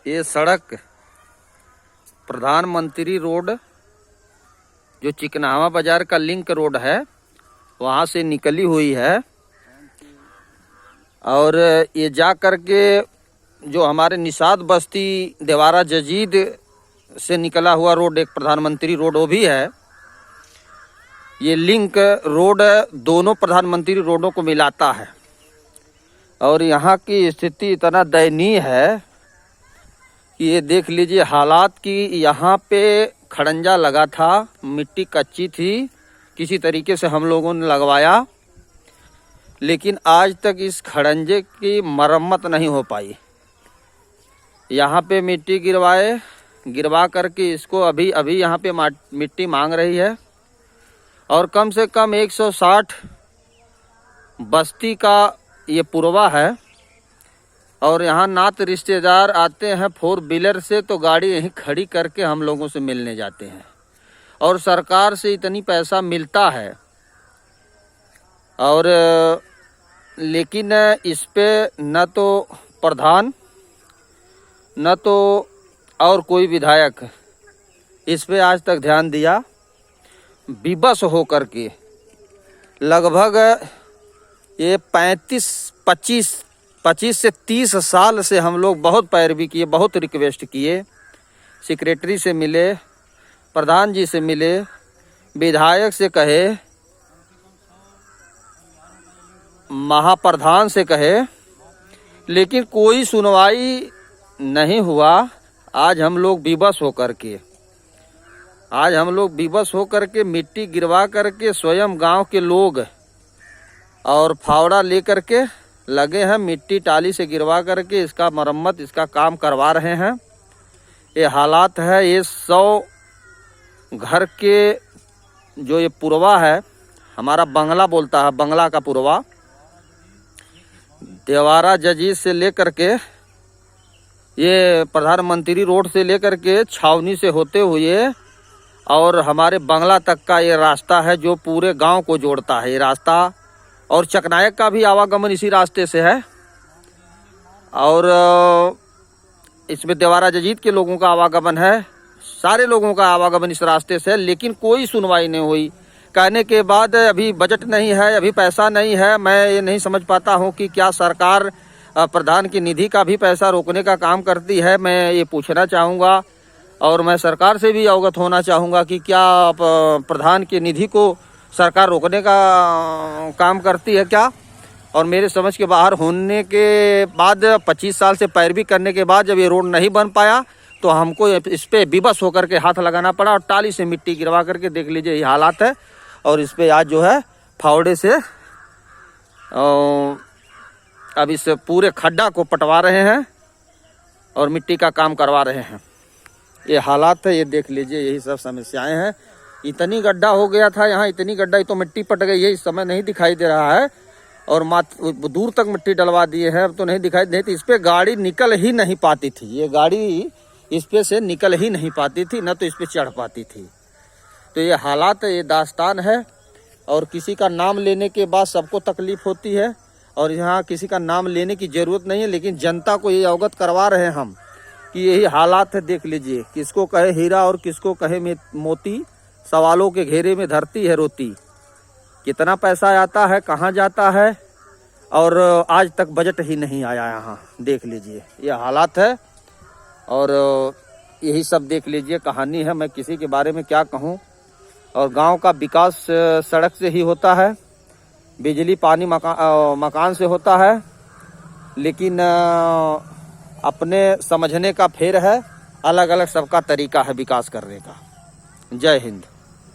ये सड़क प्रधानमंत्री रोड जो चिकनावा बाजार का लिंक रोड है वहाँ से निकली हुई है। और ये जा कर के जो हमारे निषाद बस्ती देवारा जजीद से निकला हुआ रोड एक प्रधानमंत्री रोड वो भी है। ये लिंक रोड दोनों प्रधानमंत्री रोडों को मिलाता है। और यहाँ की स्थिति इतना दयनीय है कि ये देख लीजिए हालात कि यहाँ पे खड़ंजा लगा था, मिट्टी कच्ची थी, किसी तरीके से हम लोगों ने लगवाया, लेकिन आज तक इस खड़ंजे की मरम्मत नहीं हो पाई। यहाँ पे मिट्टी गिरवा करके इसको अभी यहाँ पे मिट्टी मांग रही है। और कम से कम 160 बस्ती का ये पुरवा है। और यहाँ नात रिश्तेदार आते हैं 4 व्हीलर से तो गाड़ी यहीं खड़ी करके हम लोगों से मिलने जाते हैं। और सरकार से इतनी पैसा मिलता है और लेकिन इस पे न तो प्रधान न तो और कोई विधायक इस पे आज तक ध्यान दिया। विवश हो करके लगभग ये 25 से 30 साल से हम लोग बहुत पैरवी किए, बहुत रिक्वेस्ट किए, सेक्रेटरी से मिले, प्रधान जी से मिले, विधायक से कहे, महाप्रधान से कहे, लेकिन कोई सुनवाई नहीं हुआ। आज हम लोग विवश होकर के मिट्टी गिरवा करके स्वयं गांव के लोग और फावड़ा लेकर के लगे हैं, मिट्टी टाली से गिरवा करके इसका मरम्मत, इसका काम करवा रहे हैं। ये हालात है। ये 100 घर के जो ये पुरवा है, हमारा बंगला बोलता है, बंगला का पुरवा देवारा जजीद से लेकर के ये प्रधानमंत्री रोड से लेकर के छावनी से होते हुए और हमारे बंगला तक का ये रास्ता है जो पूरे गांव को जोड़ता है। ये रास्ता और चकनायक का भी आवागमन इसी रास्ते से है। और इसमें देवारा जजीद के लोगों का आवागमन है, सारे लोगों का आवागमन इस रास्ते से है। लेकिन कोई सुनवाई नहीं हुई। कहने के बाद अभी बजट नहीं है, अभी पैसा नहीं है। मैं ये नहीं समझ पाता हूँ कि क्या सरकार प्रधान की निधि का भी पैसा रोकने का काम करती है। मैं ये पूछना चाहूँगा और मैं सरकार से भी अवगत होना चाहूँगा कि क्या प्रधान की निधि को सरकार रोकने का काम करती है क्या। और मेरे समझ के बाहर होने के बाद 25 साल से पैरवी करने के बाद जब ये रोड नहीं बन पाया तो हमको इस पर विवश होकर के हाथ लगाना पड़ा और टाली से मिट्टी गिरवा करके देख लीजिए ये हालात है। और इस पर आज जो है फावड़े से अब इस पूरे खड्डा को पटवा रहे हैं और मिट्टी का काम करवा रहे हैं। ये हालात है, ये देख लीजिए, यही सब समस्याएं हैं। इतनी गड्ढा हो गया था यहाँ, इतनी गड्ढा, तो मिट्टी पट गई है, इस समय नहीं दिखाई दे रहा है। और दूर तक मिट्टी डलवा दिए हैं, अब तो नहीं दिखाई देती। इस पर गाड़ी निकल ही नहीं पाती थी, ये गाड़ी इस पे से निकल ही नहीं पाती थी, न तो इस पे चढ़ पाती थी। तो ये हालात है, ये दास्तान है। और किसी का नाम लेने के बाद सबको तकलीफ होती है और यहाँ किसी का नाम लेने की ज़रूरत नहीं है, लेकिन जनता को ये अवगत करवा रहे हैं हम कि यही हालात है। देख लीजिए, किसको कहे हीरा और किसको कहे मोती, सवालों के घेरे में धरती है रोती। कितना पैसा आता है, कहाँ जाता है, और आज तक बजट ही नहीं आया यहाँ। देख लीजिए ये हालात है। और यही सब देख लीजिए कहानी है। मैं किसी के बारे में क्या कहूँ। और गांव का विकास सड़क से ही होता है, बिजली पानी मकान से होता है, लेकिन अपने समझने का फेर है, अलग अलग सबका तरीका है विकास करने का। जय हिंद।